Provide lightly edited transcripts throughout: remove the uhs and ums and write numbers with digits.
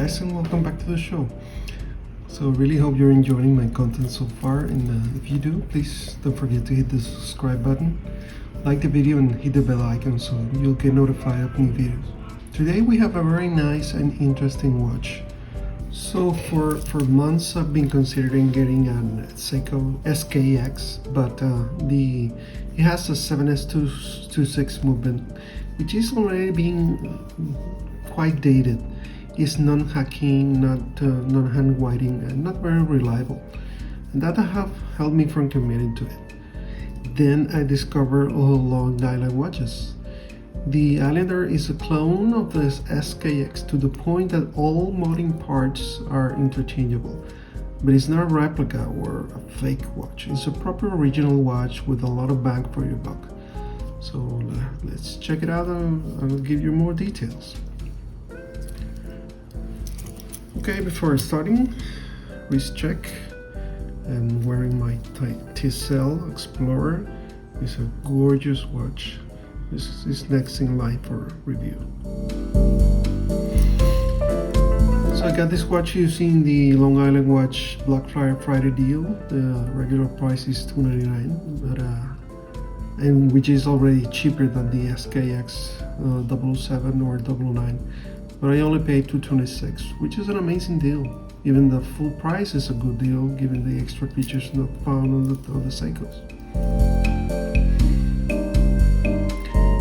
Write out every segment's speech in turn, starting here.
guys, and welcome back to the show. So really hope you're enjoying my content so far, and if you do, please don't forget to hit the subscribe button, like the video, and hit the bell icon so you'll get notified of new videos. Today we have a very nice and interesting watch. So for months I've been considering getting a Seiko SKX, but it has a 7S26 movement, which is already being quite dated. It's non-hacking, not non-hand winding, and not very reliable, and that have held me from committing to it. Then I discovered all long nylon watches. The Islander is a clone of the SKX to the point that all mounting parts are interchangeable, but it's not a replica or a fake watch. It's a proper original watch with a lot of bang for your buck. So let's check it out, and I'll give you more details. Okay, before starting, wrist check. I'm wearing my Bezel Explorer. It's a gorgeous watch. This is next in line for review. So I got this watch using the Long Island Watch Black Friday deal. The regular price is $299, but and which is already cheaper than the SKX 007 or 009. But I only paid $226, which is an amazing deal. Even the full price is a good deal given the extra features not found on the Seikos.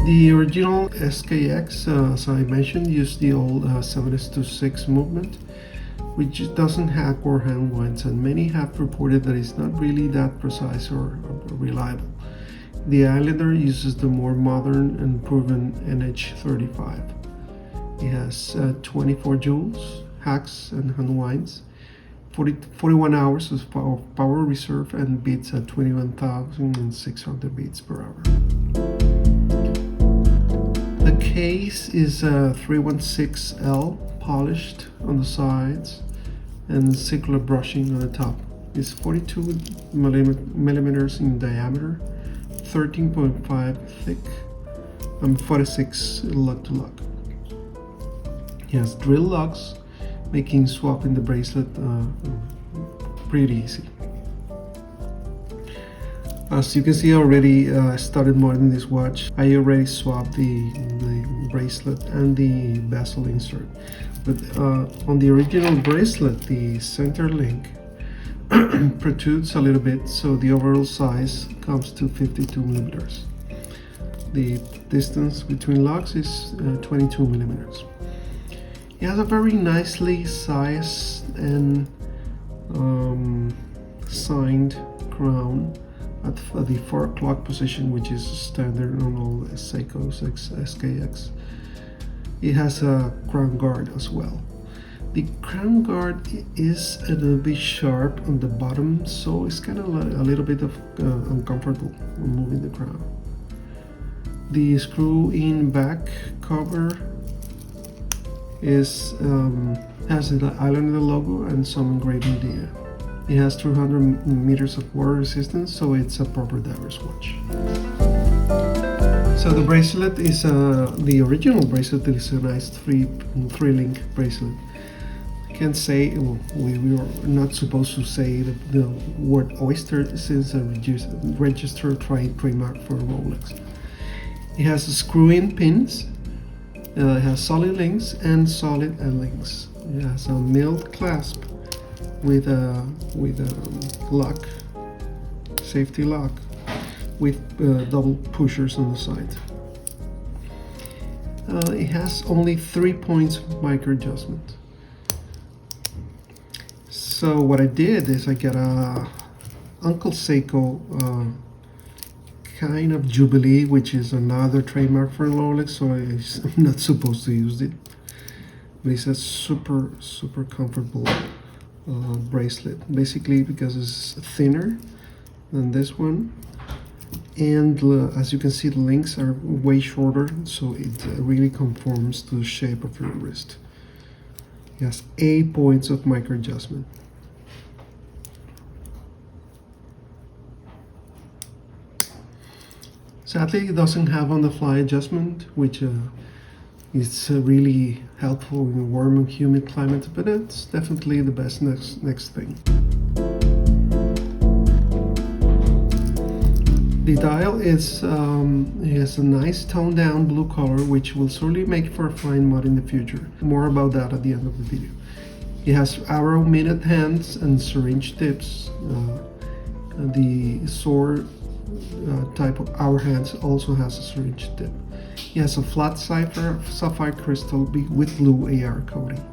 The original SKX, as I mentioned, used the old 7S26 movement, which doesn't hack or hand winds, and many have reported that it's not really that precise or reliable. The Islander uses the more modern and proven NH35. It has 24 joules, hacks and hand winds, 41 hours of power reserve, and beats at 21,600 beats per hour. The case is a 316L polished on the sides and circular brushing on the top. It's 42 millimeters in diameter, 13.5 thick, and 46 lug to lug. It has drill locks, making swapping the bracelet pretty easy. As you can see, I already started mounting this watch. I already swapped the bracelet and the bezel insert, but on the original bracelet, the center link protrudes a little bit, so the overall size comes to 52 millimeters. The distance between locks is 22 millimeters. It has a very nicely sized and signed crown at the 4 o'clock position, which is standard on all Seiko SKX. It has a crown guard as well. The crown guard is a little bit sharp on the bottom, so it's kind of a little bit of uncomfortable when moving the crown. The screw-in back cover has the Islander logo and some engraving data. It has 300 meters of water resistance, so it's a proper diver's watch. So the bracelet is the original bracelet is a nice three-link bracelet. I can't say, well, we were not supposed to say the word oyster since a registered trademark for Rolex. It has screw-in pins. It has solid links and solid end links. It has a milled clasp with a lock, safety lock, with double pushers on the side. It has only 3 points micro adjustment. So what I did is I got a Uncle Seiko kind of Jubilee, which is another trademark for Rolex, so I'm not supposed to use it, but it's a super comfortable bracelet, basically because it's thinner than this one, and as you can see, the links are way shorter, so it really conforms to the shape of your wrist. It has 8 points of micro adjustment. Sadly, it doesn't have on-the-fly adjustment, which It's really helpful in warm and humid climates, but it's definitely the best next thing. The dial is it has a nice toned down blue color, which will surely make for a fine mod in the future. More about that at the end of the video. It has arrow minute hands and syringe tips. The sword type of hour hands also has a syringe tip. It has a flat sapphire crystal with blue AR coating.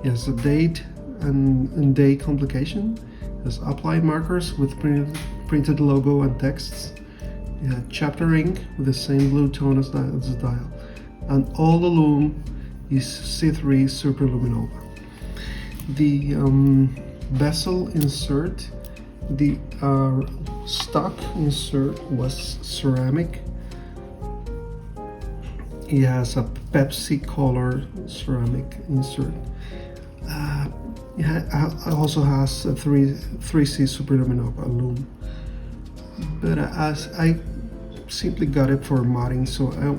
It has a date and day complication. It has applied markers with printed logo and texts. It has chapter ink with the same blue tone as the dial. And all the lume is C3 Super Luminova. The bezel insert, the stock insert was ceramic. It has a Pepsi color ceramic insert. It also has a 3C Super Luminova lume. But as I simply got it for modding, so I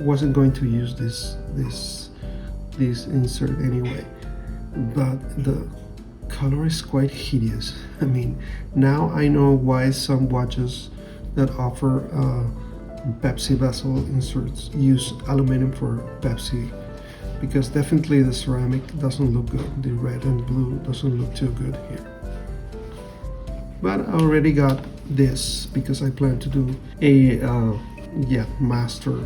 wasn't going to use this insert anyway. But the color is quite hideous. I mean, now I know why some watches that offer Pepsi bezel inserts use aluminum for Pepsi, because definitely the ceramic doesn't look good. The red and blue doesn't look too good here. But I already got this because I plan to do a master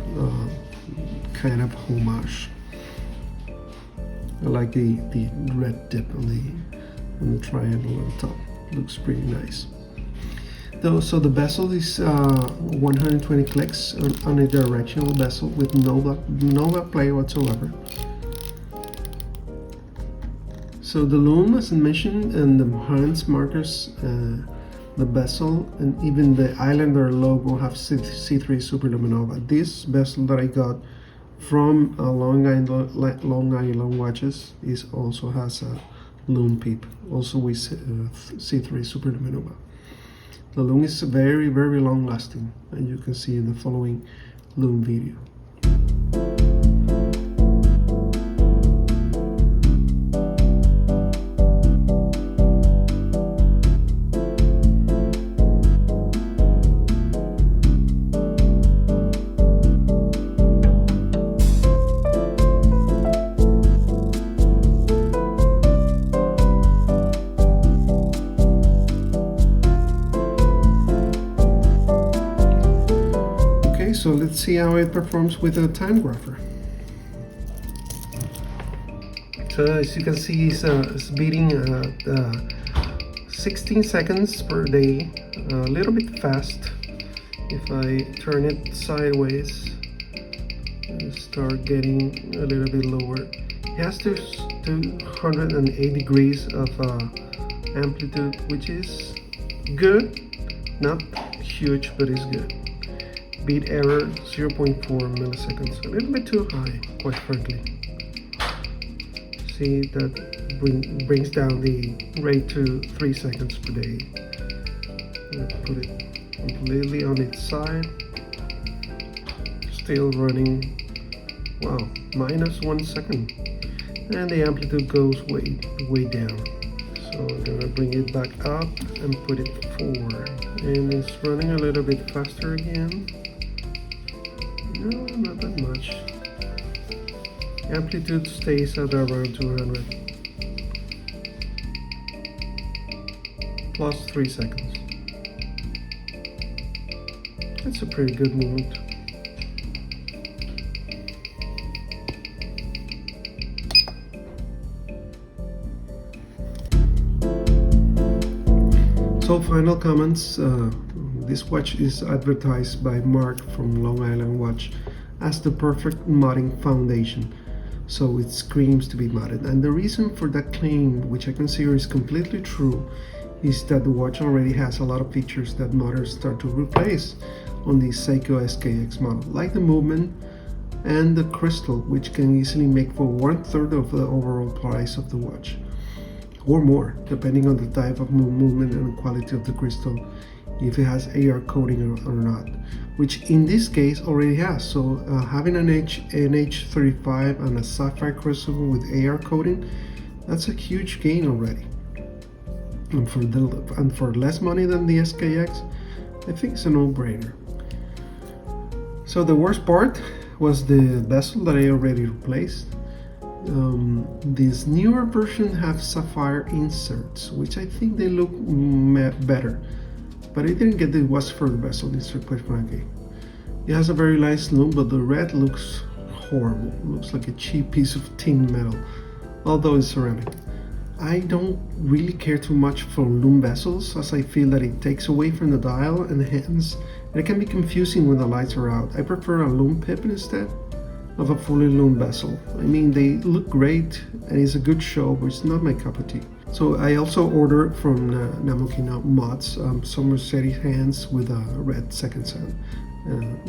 kind of homage. I like the red tip on the triangle on top. Looks pretty nice. So the bezel is 120 clicks on a directional bezel with no back play whatsoever. So the lume, as I mentioned, and the hands markers, the bezel, and even the Islander logo have C3 Super Luminova. This bezel that I got from Long Island Watches also has a lume peep, also with C3 Super Luminova. The lume is very, very long lasting, and you can see in the following lume video. So let's see how it performs with a Timegrapher. So as you can see, it's beating 16 seconds per day, a little bit fast. If I turn it sideways and start getting a little bit lower, it has 208 degrees of amplitude, which is good, not huge, but it's good. Beat error 0.4 milliseconds, a little bit too high, quite frankly. See, that brings down the rate to 3 seconds per day. Let's put it completely on its side. Still running, wow, -1 second. And the amplitude goes way down. So I'm gonna bring it back up and put it forward. And it's running a little bit faster again. No, not that much. Amplitude stays at around 200. Plus 3 seconds. That's a pretty good movement. So final comments. This watch is advertised by Mark from Long Island Watch as the perfect modding foundation, so it screams to be modded. And the reason for that claim, which I consider is completely true, is that the watch already has a lot of features that modders start to replace on the Seiko SKX model, like the movement and the crystal, which can easily make for 1/3 of the overall price of the watch, or more, depending on the type of movement and quality of the crystal if it has AR coating or not, which in this case already has. So having an NH35 and a sapphire crucible with AR coating, that's a huge gain already. And for less money than the SKX, I think it's a no-brainer. So the worst part was the bezel that I already replaced. This newer version have sapphire inserts, which I think they look better, but I didn't get the was for the bezel insert, quite frankly. It has a very nice look, but the red looks horrible. It looks like a cheap piece of tin metal, although it's ceramic. I don't really care too much for Lume bezels, as I feel that it takes away from the dial and hands, and it can be confusing when the lights are out. I prefer a Lume pip instead of a fully Lume bezel. I mean, they look great and it's a good show, but it's not my cup of tea. So I also ordered from Namokina Mods some Mercedes hands with a red second sound,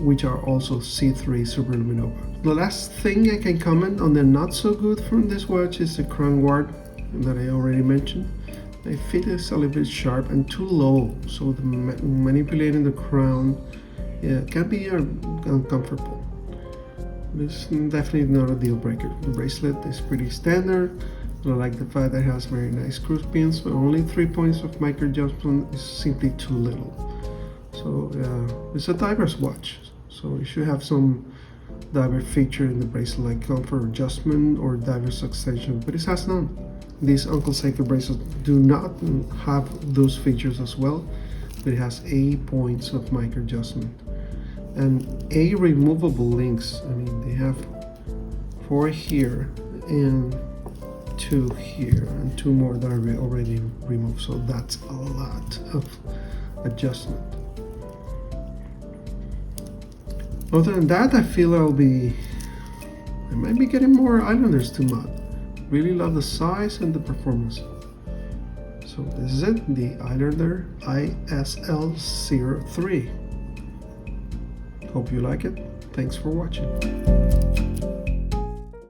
which are also C3 Super Luminova. The last thing I can comment on the not so good from this watch is the crown guard that I already mentioned. I feel it's a little bit sharp and too low, so manipulating the crown can be uncomfortable. It's definitely not a deal breaker. The bracelet is pretty standard. I like the fact that it has very nice cruise pins, but only 3 points of micro adjustment is simply too little. So it's a diver's watch, so you should have some diverse feature in the bracelet, like comfort adjustment or diverse extension, but it has none. These Uncle Seiko bracelets do not have those features as well, but it has 8 points of micro adjustment and 8 removable links. I mean, they have 4 here and 2 here and 2 more that are already removed, so that's a lot of adjustment. Other than that, I feel I might be getting more Islanders to mod. Really love the size and the performance. So this is it, the Islander ISL-03. Hope you like it. Thanks for watching.